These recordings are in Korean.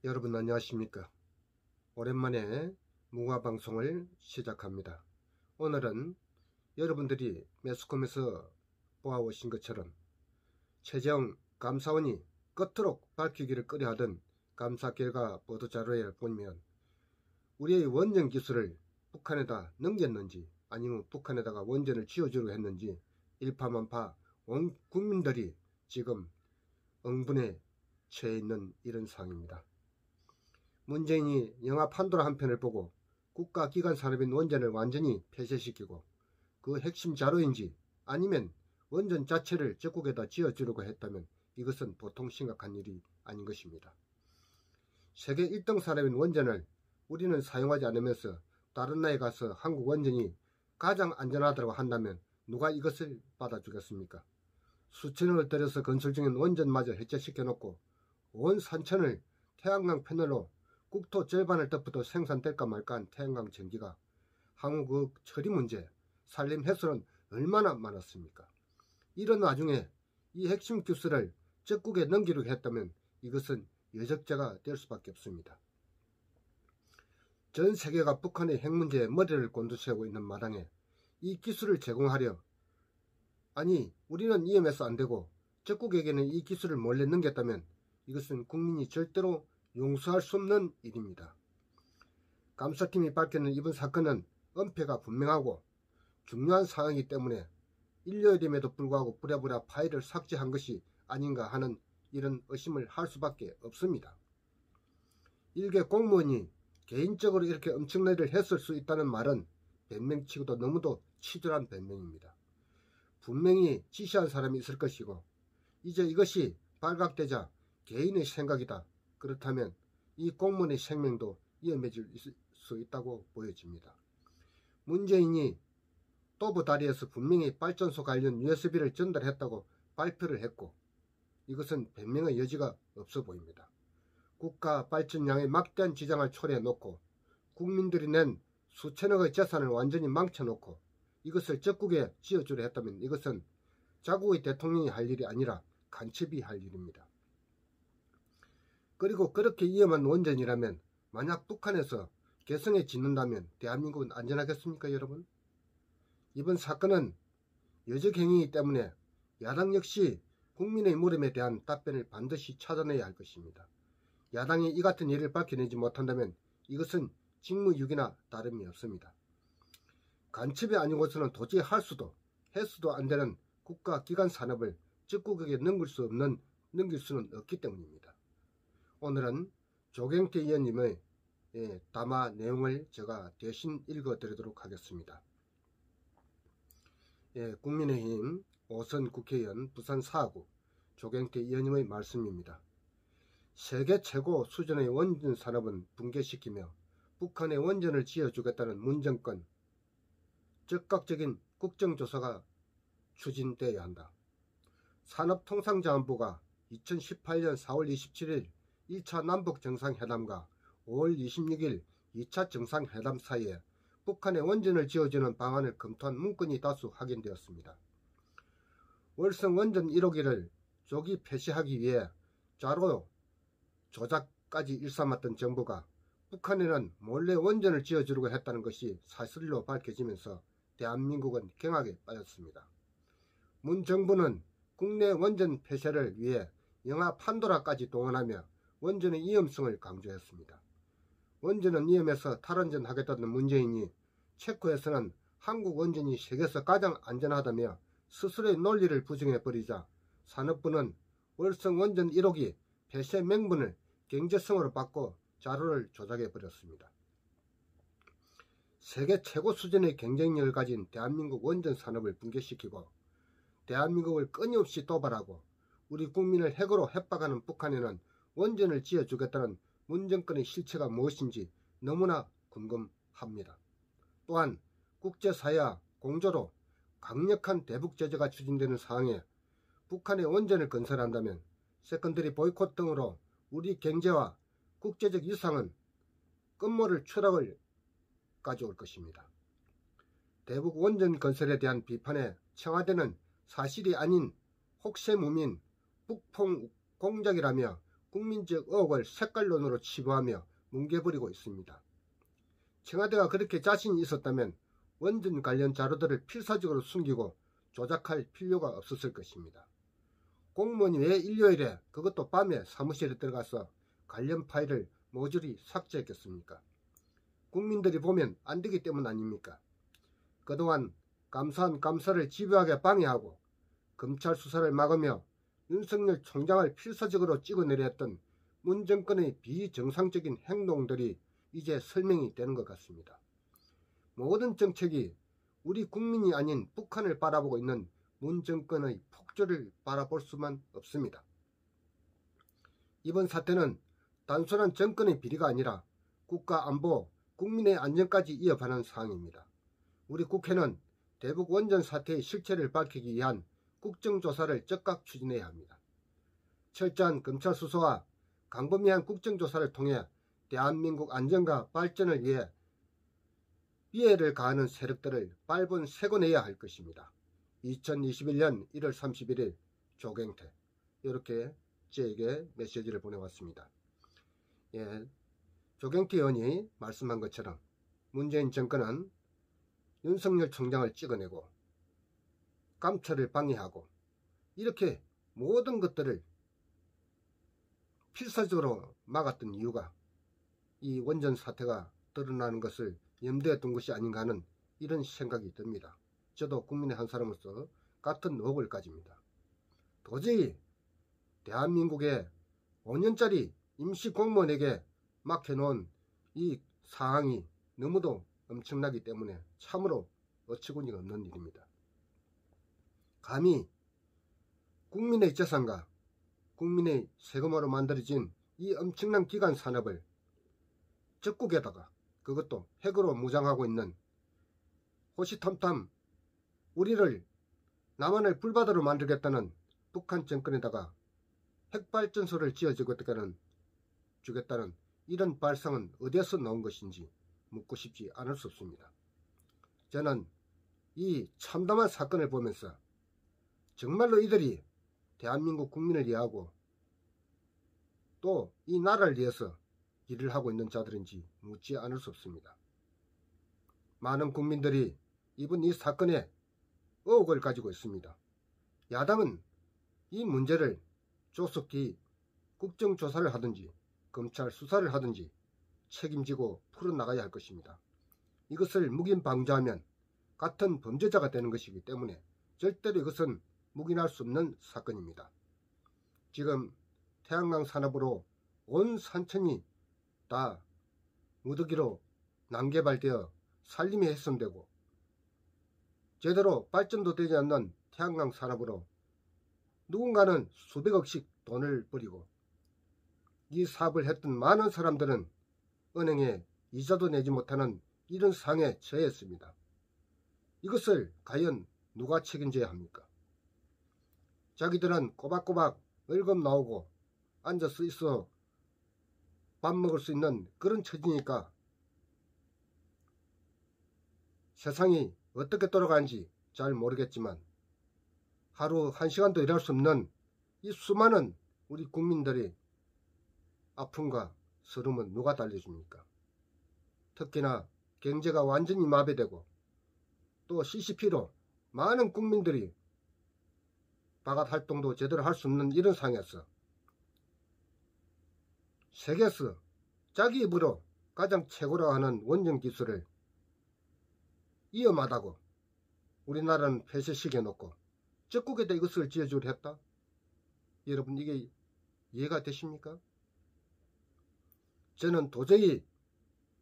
여러분 안녕하십니까? 오랜만에 무화방송을 시작합니다. 오늘은 여러분들이 매스컴에서 보아오신 것처럼 최재형 감사원이 끝토록 밝히기를 꺼려하던 감사 결과 보도자료에 보면 우리의 원전 기술을 북한에다 넘겼는지 아니면 북한에다가 원전을 지어주려고 했는지 일파만파 온 국민들이 지금 응분에 처해 있는 이런 상황입니다. 문재인이 영화 판도라 한 편을 보고 국가기관 산업인 원전을 완전히 폐쇄시키고 그 핵심 자료인지 아니면 원전 자체를 적국에다 지어주려고 했다면 이것은 보통 심각한 일이 아닌 것입니다. 세계 1등 산업인 원전을 우리는 사용하지 않으면서 다른 나라에 가서 한국 원전이 가장 안전하다고 한다면 누가 이것을 받아주겠습니까? 수천억을 들여서 건설 중인 원전마저 해체시켜놓고 온 산천을 태양광 패널로 국토 절반을 덮어도 생산될까 말까한 태양광 전기가 한국 처리 문제, 산림 해소는 얼마나 많았습니까? 이런 와중에 이 핵심 기술을 적국에 넘기려고 했다면 이것은 여적죄가 될 수밖에 없습니다. 전 세계가 북한의 핵 문제에 머리를 곤두세우고 있는 마당에 이 기술을 제공하려 아니 우리는 위험해서 안되고 적국에게는 이 기술을 몰래 넘겼다면 이것은 국민이 절대로 용서할 수 없는 일입니다. 감사팀이 밝혀낸 이번 사건은 은폐가 분명하고 중요한 상황이기 때문에 일요일임에도 불구하고 부랴부랴 파일을 삭제한 것이 아닌가 하는 이런 의심을 할 수밖에 없습니다. 일개 공무원이 개인적으로 이렇게 엄청난 일을 했을 수 있다는 말은 변명치고도 너무도 치졸한 변명입니다. 분명히 지시한 사람이 있을 것이고 이제 이것이 발각되자 개인의 생각이다. 그렇다면 이 공무원의 생명도 위험해질 수 있다고 보여집니다. 문재인이 또부 다리에서 분명히 발전소 관련 USB를 전달했다고 발표를 했고 이것은 변명의 여지가 없어 보입니다. 국가 발전량에 막대한 지장을 초래해놓고 국민들이 낸 수천억의 재산을 완전히 망쳐놓고 이것을 적국에 지어주려 했다면 이것은 자국의 대통령이 할 일이 아니라 간첩이 할 일입니다. 그리고 그렇게 위험한 원전이라면 만약 북한에서 개성에 짓는다면 대한민국은 안전하겠습니까 여러분? 이번 사건은 여적행위이기 때문에 야당 역시 국민의 물음에 대한 답변을 반드시 찾아내야 할 것입니다. 야당이 이 같은 일을 밝혀내지 못한다면 이것은 직무유기나 다름이 없습니다. 간첩이 아니고서는 도저히 할 수도 해서도 안 되는 국가기관 산업을 적국에게 넘길 수는 없기 때문입니다. 오늘은 조경태 의원님의 담화 내용을 제가 대신 읽어드리도록 하겠습니다. 국민의힘 5선 국회의원 부산 4구 조경태 의원님의 말씀입니다. 세계 최고 수준의 원전 산업은 붕괴시키며 북한의 원전을 지어주겠다는 문정권 적극적인 국정조사가 추진되어야 한다. 산업통상자원부가 2018년 4월 27일 1차 남북정상회담과 5월 26일 2차 정상회담 사이에 북한의 원전을 지어주는 방안을 검토한 문건이 다수 확인되었습니다. 월성 원전 1호기를 조기 폐쇄하기 위해 자료 조작까지 일삼았던 정부가 북한에는 몰래 원전을 지어주려고 했다는 것이 사실로 밝혀지면서 대한민국은 경악에 빠졌습니다. 문 정부는 국내 원전 폐쇄를 위해 영화 판도라까지 동원하며 원전의 위험성을 강조했습니다. 원전은 위험해서 탈원전 하겠다는 문재인이 체코에서는 한국 원전이 세계에서 가장 안전하다며 스스로의 논리를 부정해버리자 산업부는 월성 원전 1호기 폐쇄 명분을 경제성으로 바꿔 자료를 조작해버렸습니다. 세계 최고 수준의 경쟁력을 가진 대한민국 원전 산업을 붕괴시키고 대한민국을 끊임없이 도발하고 우리 국민을 핵으로 협박하는 북한에는 원전을 지어주겠다는 문정권의 실체가 무엇인지 너무나 궁금합니다. 또한 국제사회와 공조로 강력한 대북 제재가 추진되는 상황에 북한의 원전을 건설한다면 세컨더리 보이콧 등으로 우리 경제와 국제적 위상은 끝모를 추락을 가져올 것입니다. 대북 원전 건설에 대한 비판에 청와대는 사실이 아닌 혹세무민 북풍 공작이라며 국민적 의혹을 색깔론으로 치부하며 뭉개버리고 있습니다. 청와대가 그렇게 자신이 있었다면 원전 관련 자료들을 필사적으로 숨기고 조작할 필요가 없었을 것입니다. 공무원이 왜 일요일에, 그것도 밤에 사무실에 들어가서 관련 파일을 모조리 삭제했겠습니까? 국민들이 보면 안 되기 때문 아닙니까? 그동안 감사한 감사를 집요하게 방해하고 검찰 수사를 막으며 윤석열 총장을 필사적으로 찍어내려 했던 문 정권의 비정상적인 행동들이 이제 설명이 되는 것 같습니다. 모든 정책이 우리 국민이 아닌 북한을 바라보고 있는 문 정권의 폭주를 바라볼 수만 없습니다. 이번 사태는 단순한 정권의 비리가 아니라 국가 안보, 국민의 안전까지 이어가는 사항입니다. 우리 국회는 대북 원전 사태의 실체를 밝히기 위한 국정조사를 적극 추진해야 합니다. 철저한 검찰 수사와 광범위한 국정조사를 통해 대한민국 안전과 발전을 위해 피해를 가하는 세력들을 빨본 세고내야 할 것입니다. 2021년 1월 31일 조경태, 이렇게 저에게 메시지를 보내왔습니다. 조경태 의원이 말씀한 것처럼 문재인 정권은 윤석열 총장을 찍어내고 감찰을 방해하고 이렇게 모든 것들을 필사적으로 막았던 이유가 이 원전 사태가 드러나는 것을 염두에 둔 것이 아닌가 하는 이런 생각이 듭니다. 저도 국민의 한 사람으로서 같은 의혹을 가집니다. 도저히 대한민국의 5년짜리 임시 공무원에게 맡겨놓은 이 사항이 너무도 엄청나기 때문에 참으로 어처구니가 없는 일입니다. 감히 국민의 재산과 국민의 세금으로 만들어진 이 엄청난 기관 산업을 적국에다가, 그것도 핵으로 무장하고 있는 호시탐탐 우리를, 남한을 불바다로 만들겠다는 북한 정권에다가 핵발전소를 지어주겠다는 이런 발상은 어디에서 나온 것인지 묻고 싶지 않을 수 없습니다. 저는 이 참담한 사건을 보면서 정말로 이들이 대한민국 국민을 위하고 또 이 나라를 위해서 일을 하고 있는 자들인지 묻지 않을 수 없습니다. 많은 국민들이 이번 이 사건에 의혹을 가지고 있습니다. 야당은 이 문제를 조속히 국정조사를 하든지 검찰 수사를 하든지 책임지고 풀어나가야 할 것입니다. 이것을 묵인방조하면 같은 범죄자가 되는 것이기 때문에 절대로 이것은 묵인할 수 없는 사건입니다. 지금 태양광 산업으로 온 산천이 다 무더기로 난개발되어 산림이 훼손되고 제대로 발전도 되지 않는 태양광 산업으로 누군가는 수백억씩 돈을 버리고 이 사업을 했던 많은 사람들은 은행에 이자도 내지 못하는 이런 상황에 처했습니다. 이것을 과연 누가 책임져야 합니까? 자기들은 꼬박꼬박 월급 나오고 앉아서 있어 밥 먹을 수 있는 그런 처지니까 세상이 어떻게 돌아가는지 잘 모르겠지만 하루 1시간도 일할 수 없는 이 수많은 우리 국민들의 아픔과 서름은 누가 달래줍니까? 특히나 경제가 완전히 마비되고 또 CCP로 많은 국민들이 바깥 활동도 제대로 할 수 없는 이런 상황에서 세계에서 자기 입으로 가장 최고라고 하는 원전 기술을 위험하다고 우리나라는 폐쇄시켜놓고 적국에다 이것을 지어주려 했다? 여러분, 이게 이해가 되십니까? 저는 도저히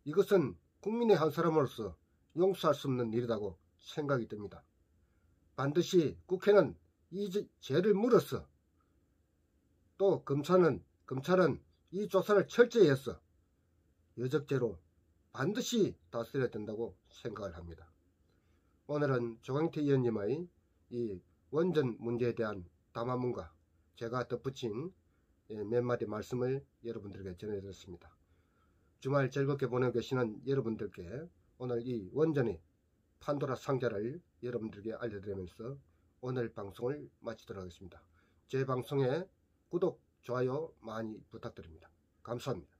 이것은 국민의 한 사람으로서 용서할 수 없는 일이라고 생각이 듭니다. 반드시 국회는 이 죄를 물어서 또 검찰은 이 조사를 철저히 해서 여적죄로 반드시 다스려야 된다고 생각을 합니다. 오늘은 조경태 의원님의 이 원전 문제에 대한 담화문과 제가 덧붙인 몇 마디 말씀을 여러분들에게 전해드렸습니다. 주말 즐겁게 보내고 계시는 여러분들께 오늘 이 원전의 판도라 상자를 여러분들에게 알려드리면서 오늘 방송을 마치도록 하겠습니다. 제 방송에 구독, 좋아요 많이 부탁드립니다. 감사합니다.